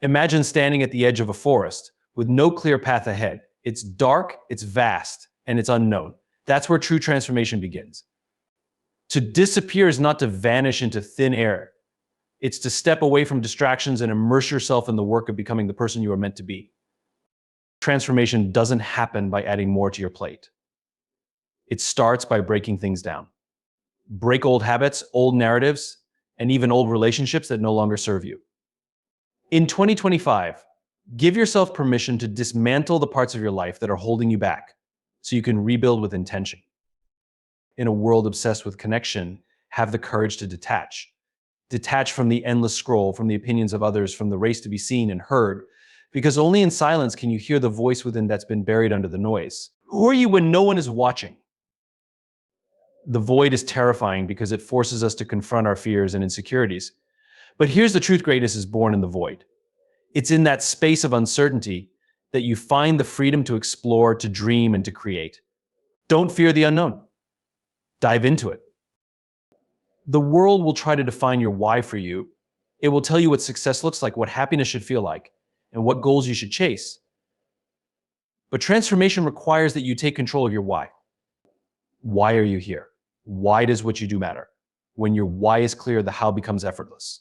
Imagine standing at the edge of a forest with no clear path ahead. It's dark, it's vast, and it's unknown. That's where true transformation begins. To disappear is not to vanish into thin air. It's to step away from distractions and immerse yourself in the work of becoming the person you are meant to be. Transformation doesn't happen by adding more to your plate. It starts by breaking things down. Break old habits, old narratives, and even old relationships that no longer serve you. In 2025, give yourself permission to dismantle the parts of your life that are holding you back so you can rebuild with intention. In a world obsessed with connection, have the courage to detach. Detach from the endless scroll, from the opinions of others, from the race to be seen and heard, because only in silence can you hear the voice within that's been buried under the noise. Who are you when no one is watching? The void is terrifying because it forces us to confront our fears and insecurities. But here's the truth: greatness is born in the void. It's in that space of uncertainty that you find the freedom to explore, to dream, and to create. Don't fear the unknown. Dive into it. The world will try to define your why for you. It will tell you what success looks like, what happiness should feel like, and what goals you should chase. But transformation requires that you take control of your why. Why are you here? Why does what you do matter? When your why is clear, the how becomes effortless.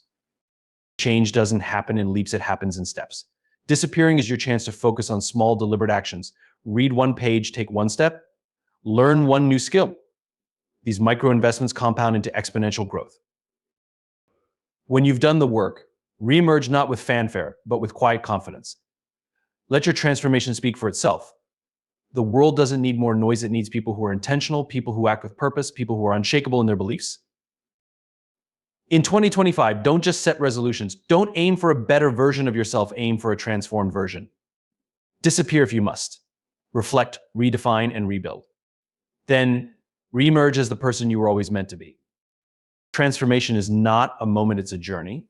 Change doesn't happen in leaps, it happens in steps. Disappearing is your chance to focus on small, deliberate actions. Read one page, take one step, learn one new skill. These micro investments compound into exponential growth. When you've done the work, reemerge not with fanfare, but with quiet confidence. Let your transformation speak for itself. The world doesn't need more noise, it needs people who are intentional, people who act with purpose, people who are unshakable in their beliefs. In 2025, don't just set resolutions. Don't aim for a better version of yourself, aim for a transformed version. Disappear if you must. Reflect, redefine, and rebuild. Then reemerge as the person you were always meant to be. Transformation is not a moment, it's a journey.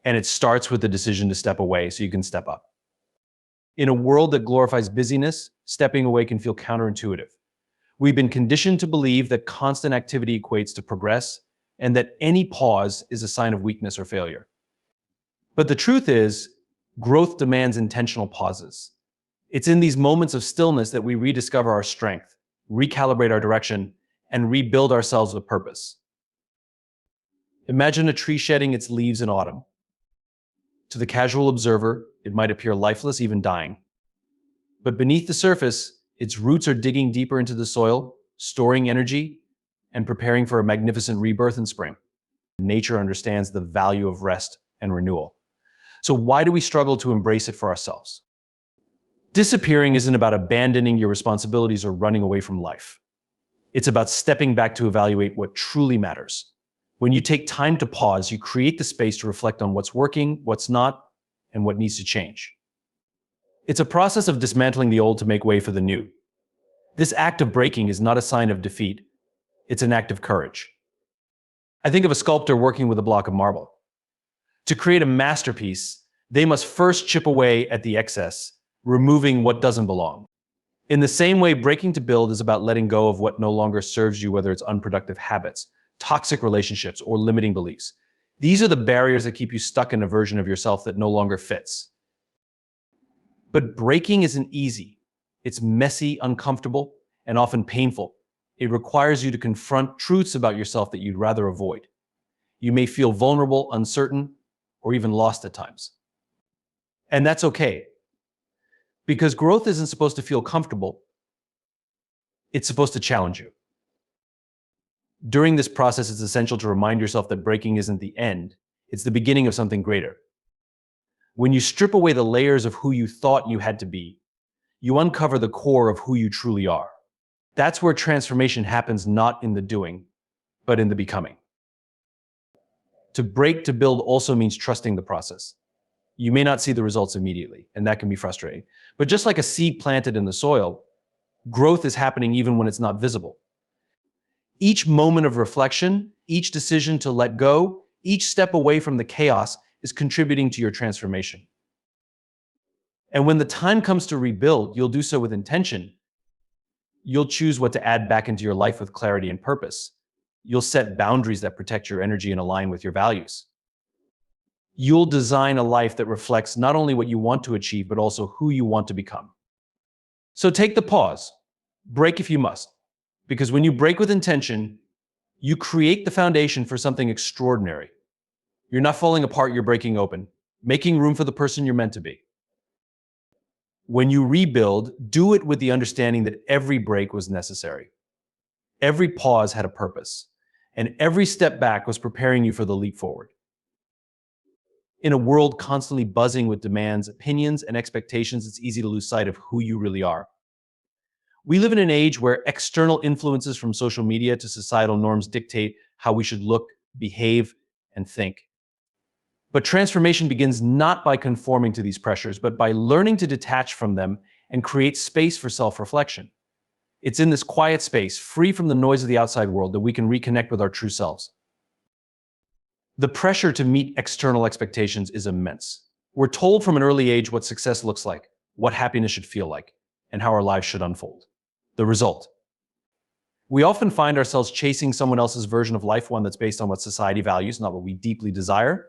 And it starts with the decision to step away so you can step up. In a world that glorifies busyness, stepping away can feel counterintuitive. We've been conditioned to believe that constant activity equates to progress, and that any pause is a sign of weakness or failure. But the truth is, growth demands intentional pauses. It's in these moments of stillness that we rediscover our strength, recalibrate our direction, and rebuild ourselves with purpose. Imagine a tree shedding its leaves in autumn. To the casual observer, it might appear lifeless, even dying. But beneath the surface, its roots are digging deeper into the soil, storing energy, and preparing for a magnificent rebirth in spring. Nature understands the value of rest and renewal. So why do we struggle to embrace it for ourselves? Disappearing isn't about abandoning your responsibilities or running away from life. It's about stepping back to evaluate what truly matters. When you take time to pause, you create the space to reflect on what's working, what's not, and what needs to change. It's a process of dismantling the old to make way for the new. This act of breaking is not a sign of defeat. It's an act of courage. I think of a sculptor working with a block of marble. To create a masterpiece, they must first chip away at the excess, removing what doesn't belong. In the same way, breaking to build is about letting go of what no longer serves you, whether it's unproductive habits, toxic relationships, or limiting beliefs. These are the barriers that keep you stuck in a version of yourself that no longer fits. But breaking isn't easy. It's messy, uncomfortable, and often painful. It requires you to confront truths about yourself that you'd rather avoid. You may feel vulnerable, uncertain, or even lost at times. And that's okay. Because growth isn't supposed to feel comfortable. It's supposed to challenge you. During this process, it's essential to remind yourself that breaking isn't the end. It's the beginning of something greater. When you strip away the layers of who you thought you had to be, you uncover the core of who you truly are. That's where transformation happens, not in the doing, but in the becoming. To break to build also means trusting the process. You may not see the results immediately, and that can be frustrating. But just like a seed planted in the soil, growth is happening even when it's not visible. Each moment of reflection, each decision to let go, each step away from the chaos is contributing to your transformation. And when the time comes to rebuild, you'll do so with intention. You'll choose what to add back into your life with clarity and purpose. You'll set boundaries that protect your energy and align with your values. You'll design a life that reflects not only what you want to achieve, but also who you want to become. So take the pause. Break if you must. Because when you break with intention, you create the foundation for something extraordinary. You're not falling apart, you're breaking open, making room for the person you're meant to be. When you rebuild, do it with the understanding that every break was necessary. Every pause had a purpose, and every step back was preparing you for the leap forward. In a world constantly buzzing with demands, opinions, and expectations, it's easy to lose sight of who you really are. We live in an age where external influences from social media to societal norms dictate how we should look, behave, and think. But transformation begins not by conforming to these pressures, but by learning to detach from them and create space for self-reflection. It's in this quiet space, free from the noise of the outside world, that we can reconnect with our true selves. The pressure to meet external expectations is immense. We're told from an early age what success looks like, what happiness should feel like, and how our lives should unfold. The result: we often find ourselves chasing someone else's version of life, one that's based on what society values, not what we deeply desire.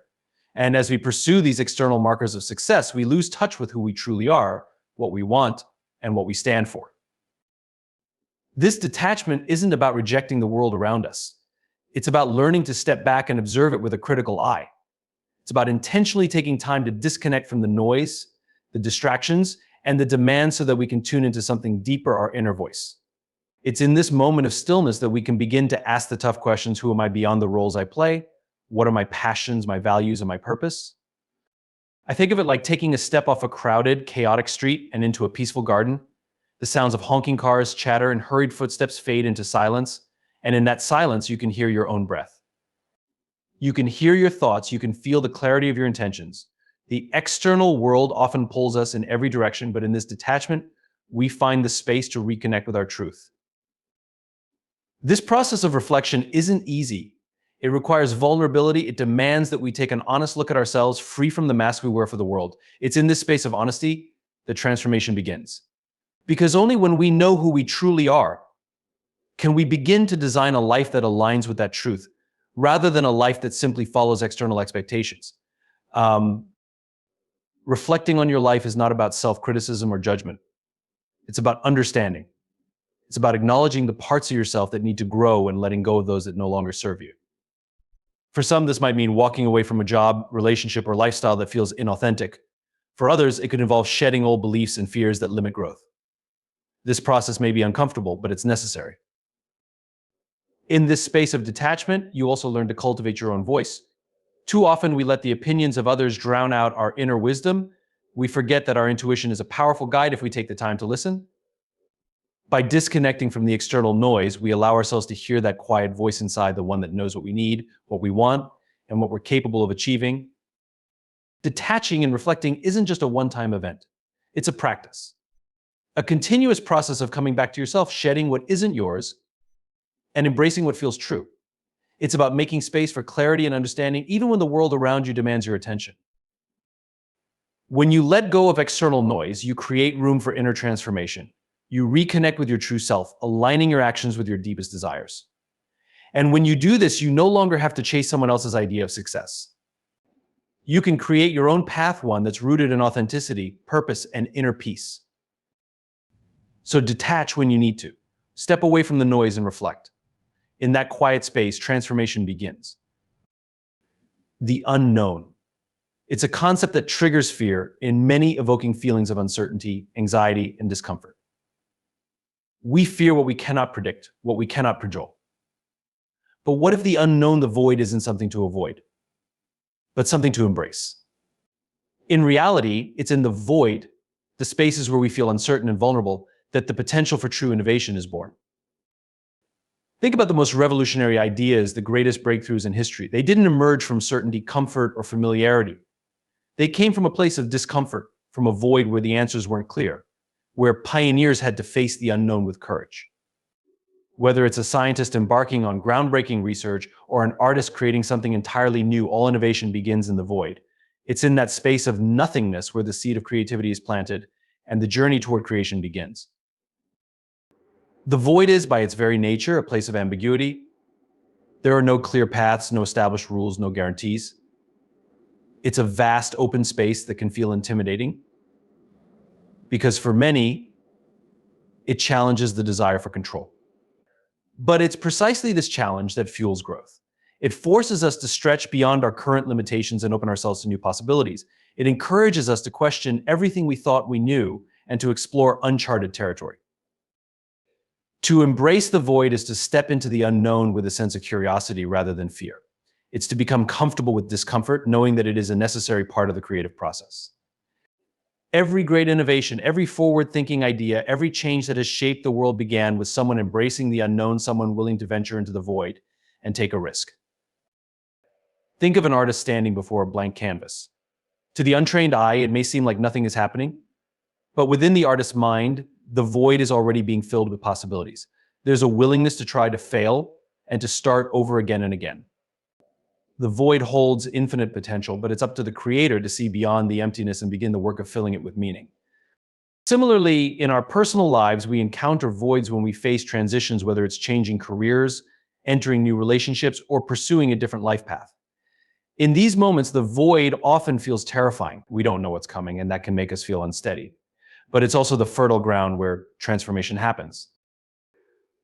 And as we pursue these external markers of success, we lose touch with who we truly are, what we want, and what we stand for. This detachment isn't about rejecting the world around us. It's about learning to step back and observe it with a critical eye. It's about intentionally taking time to disconnect from the noise, the distractions, and the demands so that we can tune into something deeper, our inner voice. It's in this moment of stillness that we can begin to ask the tough questions: who am I beyond the roles I play? What are my passions, my values, and my purpose? I think of it like taking a step off a crowded, chaotic street and into a peaceful garden. The sounds of honking cars, chatter, and hurried footsteps fade into silence. And in that silence, you can hear your own breath. You can hear your thoughts, you can feel the clarity of your intentions. The external world often pulls us in every direction, but in this detachment, we find the space to reconnect with our truth. This process of reflection isn't easy. It requires vulnerability. It demands that we take an honest look at ourselves, free from the mask we wear for the world. It's in this space of honesty that transformation begins. Because only when we know who we truly are can we begin to design a life that aligns with that truth, rather than a life that simply follows external expectations. Reflecting on your life is not about self-criticism or judgment. It's about understanding. It's about acknowledging the parts of yourself that need to grow and letting go of those that no longer serve you. For some, this might mean walking away from a job, relationship, or lifestyle that feels inauthentic. For others, it could involve shedding old beliefs and fears that limit growth. This process may be uncomfortable, but it's necessary. In this space of detachment, you also learn to cultivate your own voice. Too often, we let the opinions of others drown out our inner wisdom. We forget that our intuition is a powerful guide if we take the time to listen. By disconnecting from the external noise, we allow ourselves to hear that quiet voice inside, the one that knows what we need, what we want, and what we're capable of achieving. Detaching and reflecting isn't just a one-time event. It's a practice. A continuous process of coming back to yourself, shedding what isn't yours, and embracing what feels true. It's about making space for clarity and understanding, even when the world around you demands your attention. When you let go of external noise, you create room for inner transformation. You reconnect with your true self, aligning your actions with your deepest desires. And when you do this, you no longer have to chase someone else's idea of success. You can create your own path, one that's rooted in authenticity, purpose, and inner peace. So detach when you need to. Step away from the noise and reflect. In that quiet space, transformation begins. The unknown. It's a concept that triggers fear, in many evoking feelings of uncertainty, anxiety, and discomfort. We fear what we cannot predict, what we cannot project. But what if the unknown, the void, isn't something to avoid, but something to embrace? In reality, it's in the void, the spaces where we feel uncertain and vulnerable, that the potential for true innovation is born. Think about the most revolutionary ideas, the greatest breakthroughs in history. They didn't emerge from certainty, comfort, or familiarity. They came from a place of discomfort, from a void where the answers weren't clear, where pioneers had to face the unknown with courage. Whether it's a scientist embarking on groundbreaking research or an artist creating something entirely new, all innovation begins in the void. It's in that space of nothingness where the seed of creativity is planted and the journey toward creation begins. The void is, by its very nature, a place of ambiguity. There are no clear paths, no established rules, no guarantees. It's a vast open space that can feel intimidating because for many, it challenges the desire for control. But it's precisely this challenge that fuels growth. It forces us to stretch beyond our current limitations and open ourselves to new possibilities. It encourages us to question everything we thought we knew and to explore uncharted territory. To embrace the void is to step into the unknown with a sense of curiosity rather than fear. It's to become comfortable with discomfort, knowing that it is a necessary part of the creative process. Every great innovation, every forward-thinking idea, every change that has shaped the world began with someone embracing the unknown, someone willing to venture into the void and take a risk. Think of an artist standing before a blank canvas. To the untrained eye, it may seem like nothing is happening, but within the artist's mind, the void is already being filled with possibilities. There's a willingness to try to fail and to start over again and again. The void holds infinite potential, but it's up to the creator to see beyond the emptiness and begin the work of filling it with meaning. Similarly, in our personal lives, we encounter voids when we face transitions, whether it's changing careers, entering new relationships, or pursuing a different life path. In these moments, the void often feels terrifying. We don't know what's coming, and that can make us feel unsteady. But it's also the fertile ground where transformation happens.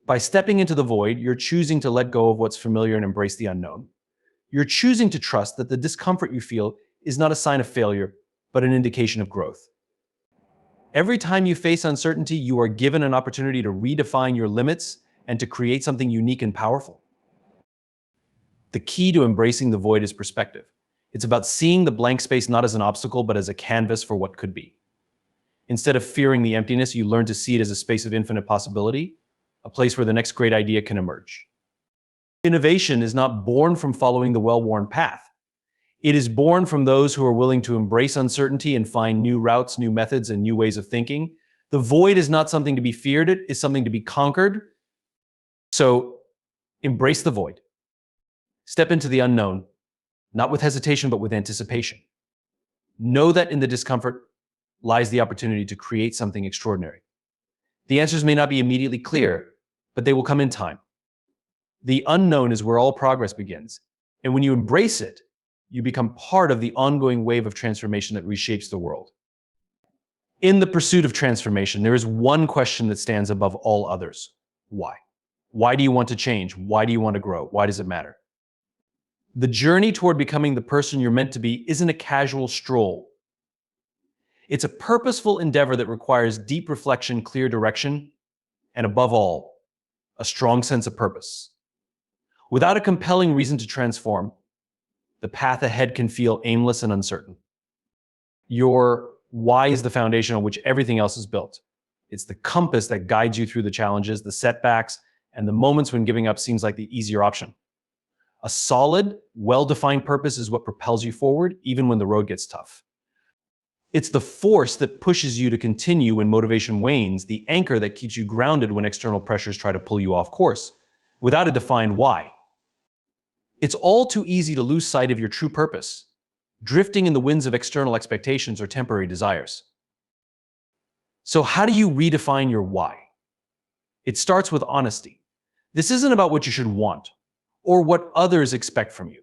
By stepping into the void, you're choosing to let go of what's familiar and embrace the unknown. You're choosing to trust that the discomfort you feel is not a sign of failure, but an indication of growth. Every time you face uncertainty, you are given an opportunity to redefine your limits and to create something unique and powerful. The key to embracing the void is perspective. It's about seeing the blank space not as an obstacle, but as a canvas for what could be. Instead of fearing the emptiness, you learn to see it as a space of infinite possibility, a place where the next great idea can emerge. Innovation is not born from following the well-worn path. It is born from those who are willing to embrace uncertainty and find new routes, new methods, and new ways of thinking. The void is not something to be feared, it is something to be conquered. So embrace the void. Step into the unknown, not with hesitation, but with anticipation. Know that in the discomfort lies the opportunity to create something extraordinary. The answers may not be immediately clear, but they will come in time. The unknown is where all progress begins. And when you embrace it, you become part of the ongoing wave of transformation that reshapes the world. In the pursuit of transformation, there is one question that stands above all others. Why? Why do you want to change? Why do you want to grow? Why does it matter? The journey toward becoming the person you're meant to be isn't a casual stroll. It's a purposeful endeavor that requires deep reflection, clear direction, and above all, a strong sense of purpose. Without a compelling reason to transform, the path ahead can feel aimless and uncertain. Your why is the foundation on which everything else is built. It's the compass that guides you through the challenges, the setbacks, and the moments when giving up seems like the easier option. A solid, well-defined purpose is what propels you forward, even when the road gets tough. It's the force that pushes you to continue when motivation wanes, the anchor that keeps you grounded when external pressures try to pull you off course, without a defined why. It's all too easy to lose sight of your true purpose, drifting in the winds of external expectations or temporary desires. So how do you redefine your why? It starts with honesty. This isn't about what you should want or what others expect from you.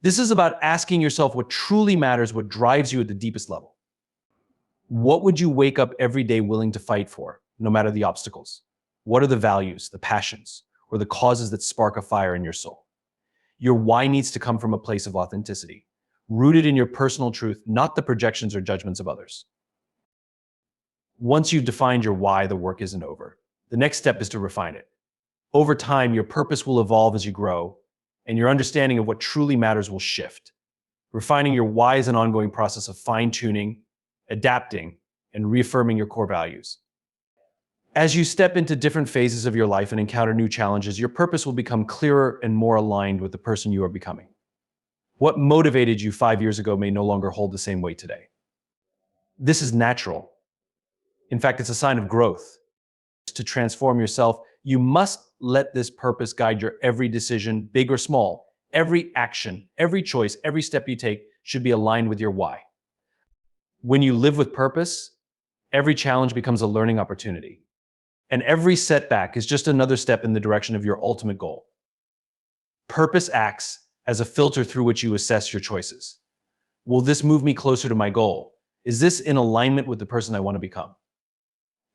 This is about asking yourself what truly matters, what drives you at the deepest level. What would you wake up every day willing to fight for, no matter the obstacles? What are the values, the passions, or the causes that spark a fire in your soul? Your why needs to come from a place of authenticity, rooted in your personal truth, not the projections or judgments of others. Once you've defined your why, the work isn't over. The next step is to refine it. Over time, your purpose will evolve as you grow, and your understanding of what truly matters will shift. Refining your why is an ongoing process of fine-tuning, adapting, and reaffirming your core values. As you step into different phases of your life and encounter new challenges, your purpose will become clearer and more aligned with the person you are becoming. What motivated you 5 years ago may no longer hold the same weight today. This is natural. In fact, it's a sign of growth. To transform yourself, you must let this purpose guide your every decision, big or small. Every action, every choice, every step you take should be aligned with your why. When you live with purpose, every challenge becomes a learning opportunity. And every setback is just another step in the direction of your ultimate goal. Purpose acts as a filter through which you assess your choices. Will this move me closer to my goal? Is this in alignment with the person I want to become?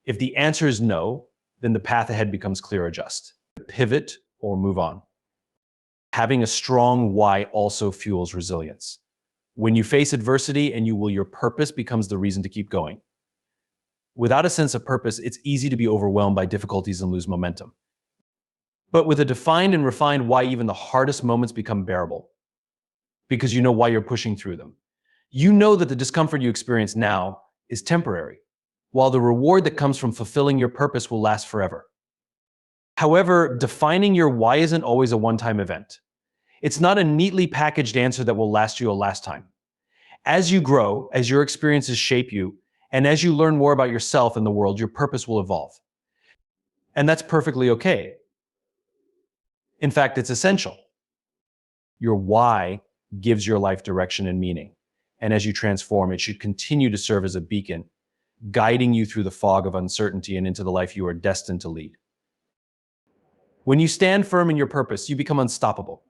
If the answer is no, then the path ahead becomes clear. Adjust, pivot, or move on. Having a strong why also fuels resilience. When you face adversity and your purpose becomes the reason to keep going. Without a sense of purpose, it's easy to be overwhelmed by difficulties and lose momentum. But with a defined and refined why, even the hardest moments become bearable because you know why you're pushing through them. You know that the discomfort you experience now is temporary, while the reward that comes from fulfilling your purpose will last forever. However, defining your why isn't always a one-time event. It's not a neatly packaged answer that will last you a last time. As you grow, as your experiences shape you, and as you learn more about yourself and the world, your purpose will evolve. And that's perfectly okay. In fact, it's essential. Your why gives your life direction and meaning. And as you transform, it should continue to serve as a beacon, guiding you through the fog of uncertainty and into the life you are destined to lead. When you stand firm in your purpose, you become unstoppable.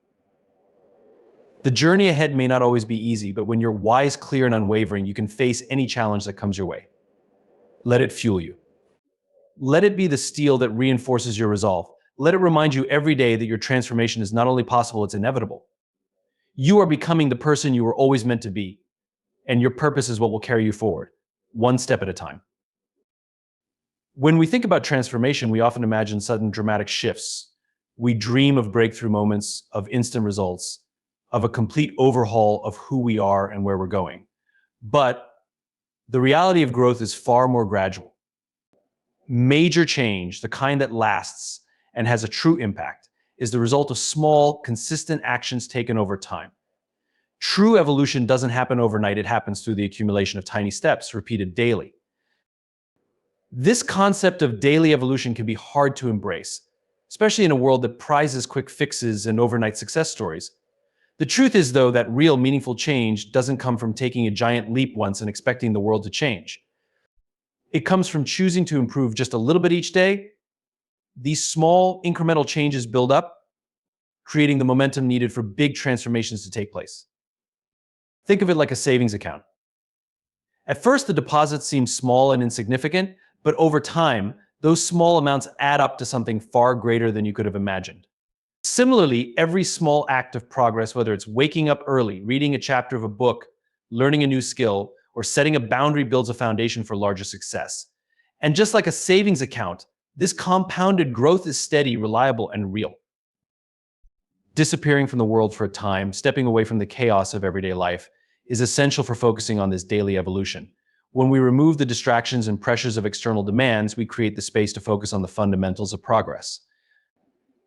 The journey ahead may not always be easy, but when your why is clear and unwavering, you can face any challenge that comes your way. Let it fuel you. Let it be the steel that reinforces your resolve. Let it remind you every day that your transformation is not only possible, it's inevitable. You are becoming the person you were always meant to be, and your purpose is what will carry you forward, one step at a time. When we think about transformation, we often imagine sudden dramatic shifts. We dream of breakthrough moments, of instant results, of a complete overhaul of who we are and where we're going. But the reality of growth is far more gradual. Major change, the kind that lasts and has a true impact, is the result of small, consistent actions taken over time. True evolution doesn't happen overnight, it happens through the accumulation of tiny steps repeated daily. This concept of daily evolution can be hard to embrace, especially in a world that prizes quick fixes and overnight success stories. The truth is, though, that real meaningful change doesn't come from taking a giant leap once and expecting the world to change. It comes from choosing to improve just a little bit each day. These small, incremental changes build up, creating the momentum needed for big transformations to take place. Think of it like a savings account. At first, the deposits seem small and insignificant, but over time, those small amounts add up to something far greater than you could have imagined. Similarly, every small act of progress, whether it's waking up early, reading a chapter of a book, learning a new skill, or setting a boundary, builds a foundation for larger success. And just like a savings account, this compounded growth is steady, reliable, and real. Disappearing from the world for a time, stepping away from the chaos of everyday life, is essential for focusing on this daily evolution. When we remove the distractions and pressures of external demands, we create the space to focus on the fundamentals of progress.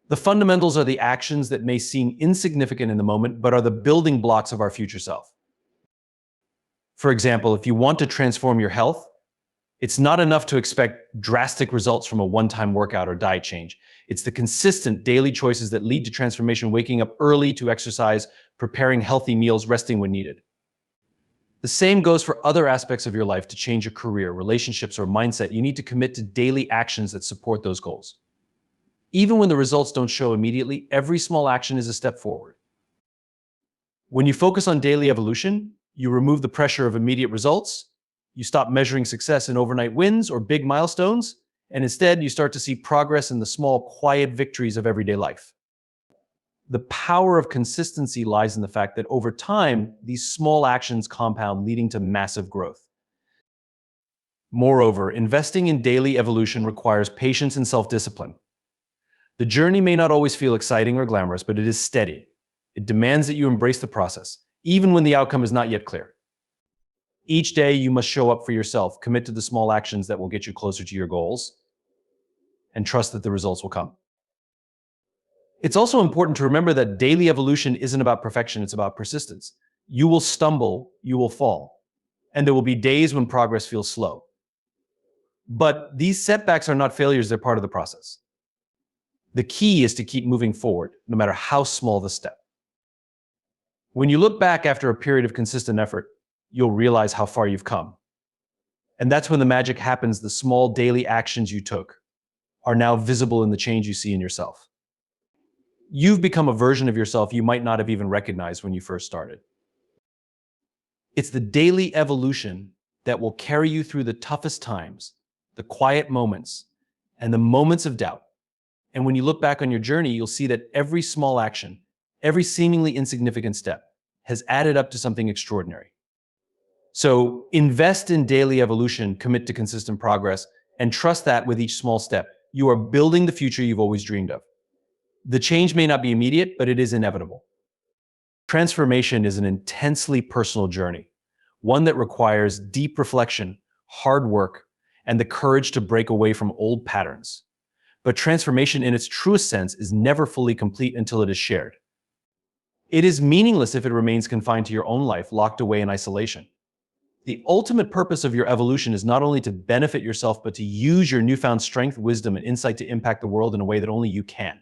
The fundamentals are the actions that may seem insignificant in the moment, but are the building blocks of our future self. For example, if you want to transform your health, it's not enough to expect drastic results from a one-time workout or diet change. It's the consistent daily choices that lead to transformation: waking up early to exercise, preparing healthy meals, resting when needed. The same goes for other aspects of your life. To change your career, relationships, or mindset, you need to commit to daily actions that support those goals. Even when the results don't show immediately, every small action is a step forward. When you focus on daily evolution, you remove the pressure of immediate results, you stop measuring success in overnight wins or big milestones, and instead you start to see progress in the small, quiet victories of everyday life. The power of consistency lies in the fact that over time, these small actions compound, leading to massive growth. Moreover, investing in daily evolution requires patience and self-discipline. The journey may not always feel exciting or glamorous, but it is steady. It demands that you embrace the process, even when the outcome is not yet clear. Each day, you must show up for yourself, commit to the small actions that will get you closer to your goals, and trust that the results will come. It's also important to remember that daily evolution isn't about perfection, it's about persistence. You will stumble, you will fall, and there will be days when progress feels slow. But these setbacks are not failures, they're part of the process. The key is to keep moving forward, no matter how small the step. When you look back after a period of consistent effort, you'll realize how far you've come. And that's when the magic happens. The small daily actions you took are now visible in the change you see in yourself. You've become a version of yourself you might not have even recognized when you first started. It's the daily evolution that will carry you through the toughest times, the quiet moments, and the moments of doubt. And when you look back on your journey, you'll see that every small action, every seemingly insignificant step, has added up to something extraordinary. So invest in daily evolution, commit to consistent progress, and trust that with each small step, you are building the future you've always dreamed of. The change may not be immediate, but it is inevitable. Transformation is an intensely personal journey, one that requires deep reflection, hard work, and the courage to break away from old patterns. But transformation in its truest sense is never fully complete until it is shared. It is meaningless if it remains confined to your own life, locked away in isolation. The ultimate purpose of your evolution is not only to benefit yourself, but to use your newfound strength, wisdom, and insight to impact the world in a way that only you can.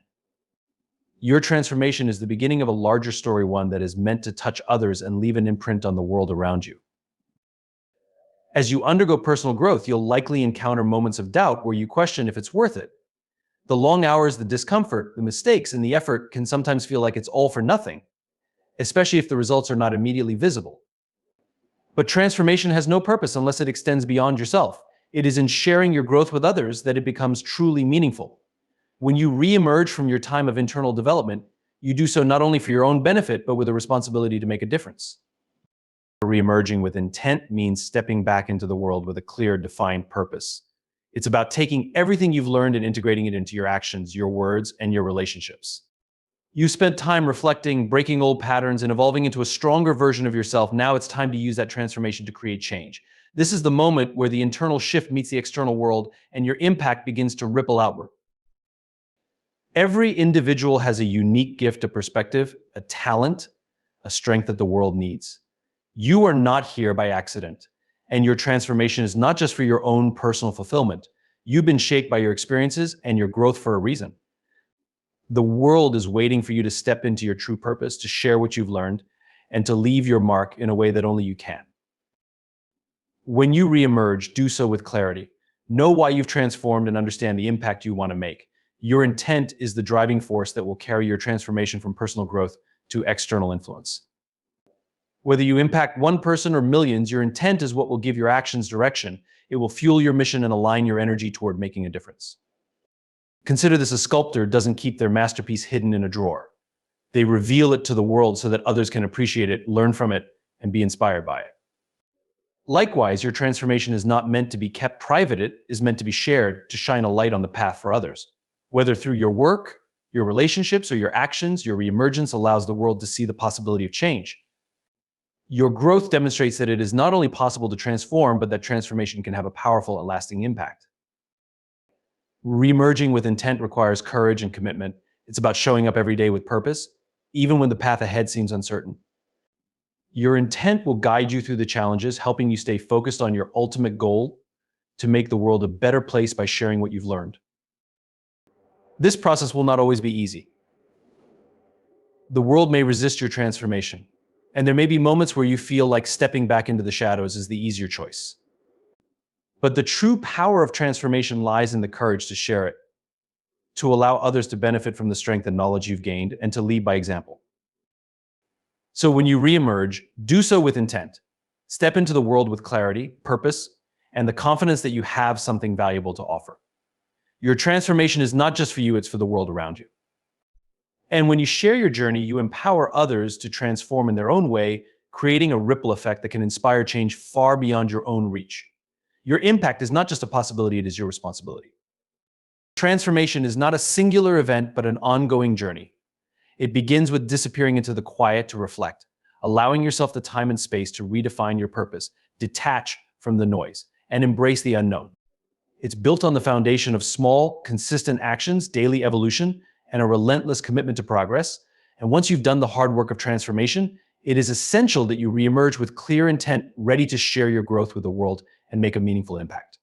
Your transformation is the beginning of a larger story, one that is meant to touch others and leave an imprint on the world around you. As you undergo personal growth, you'll likely encounter moments of doubt where you question if it's worth it. The long hours, the discomfort, the mistakes, and the effort can sometimes feel like it's all for nothing, especially if the results are not immediately visible. But transformation has no purpose unless it extends beyond yourself. It is in sharing your growth with others that it becomes truly meaningful. When you re-emerge from your time of internal development, you do so not only for your own benefit, but with a responsibility to make a difference. Re-emerging with intent means stepping back into the world with a clear, defined purpose. It's about taking everything you've learned and integrating it into your actions, your words, and your relationships. You spent time reflecting, breaking old patterns, and evolving into a stronger version of yourself. Now it's time to use that transformation to create change. This is the moment where the internal shift meets the external world and your impact begins to ripple outward. Every individual has a unique gift, a perspective, a talent, a strength that the world needs. You are not here by accident, and your transformation is not just for your own personal fulfillment. You've been shaped by your experiences and your growth for a reason. The world is waiting for you to step into your true purpose, to share what you've learned, and to leave your mark in a way that only you can. When you reemerge, do so with clarity. Know why you've transformed and understand the impact you want to make. Your intent is the driving force that will carry your transformation from personal growth to external influence. Whether you impact one person or millions, your intent is what will give your actions direction. It will fuel your mission and align your energy toward making a difference. Consider this: a sculptor doesn't keep their masterpiece hidden in a drawer. They reveal it to the world so that others can appreciate it, learn from it, and be inspired by it. Likewise, your transformation is not meant to be kept private. It is meant to be shared, to shine a light on the path for others. Whether through your work, your relationships, or your actions, your reemergence allows the world to see the possibility of change. Your growth demonstrates that it is not only possible to transform, but that transformation can have a powerful and lasting impact. Reemerging with intent requires courage and commitment. It's about showing up every day with purpose, even when the path ahead seems uncertain. Your intent will guide you through the challenges, helping you stay focused on your ultimate goal: to make the world a better place by sharing what you've learned. This process will not always be easy. The world may resist your transformation, and there may be moments where you feel like stepping back into the shadows is the easier choice. But the true power of transformation lies in the courage to share it, to allow others to benefit from the strength and knowledge you've gained, and to lead by example. So when you reemerge, do so with intent. Step into the world with clarity, purpose, and the confidence that you have something valuable to offer. Your transformation is not just for you, it's for the world around you. And when you share your journey, you empower others to transform in their own way, creating a ripple effect that can inspire change far beyond your own reach. Your impact is not just a possibility, it is your responsibility. Transformation is not a singular event, but an ongoing journey. It begins with disappearing into the quiet to reflect, allowing yourself the time and space to redefine your purpose, detach from the noise, and embrace the unknown. It's built on the foundation of small, consistent actions, daily evolution, and a relentless commitment to progress. And once you've done the hard work of transformation, it is essential that you reemerge with clear intent, ready to share your growth with the world and make a meaningful impact.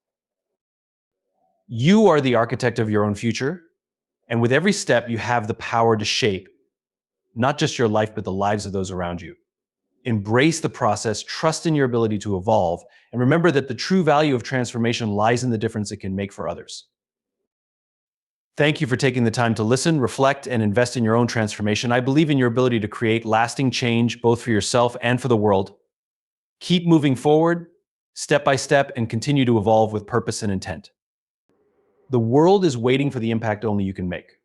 You are the architect of your own future, and with every step, you have the power to shape not just your life, but the lives of those around you. Embrace the process, trust in your ability to evolve, and remember that the true value of transformation lies in the difference it can make for others. Thank you for taking the time to listen, reflect, and invest in your own transformation. I believe in your ability to create lasting change, both for yourself and for the world. Keep moving forward, step by step, and continue to evolve with purpose and intent. The world is waiting for the impact only you can make.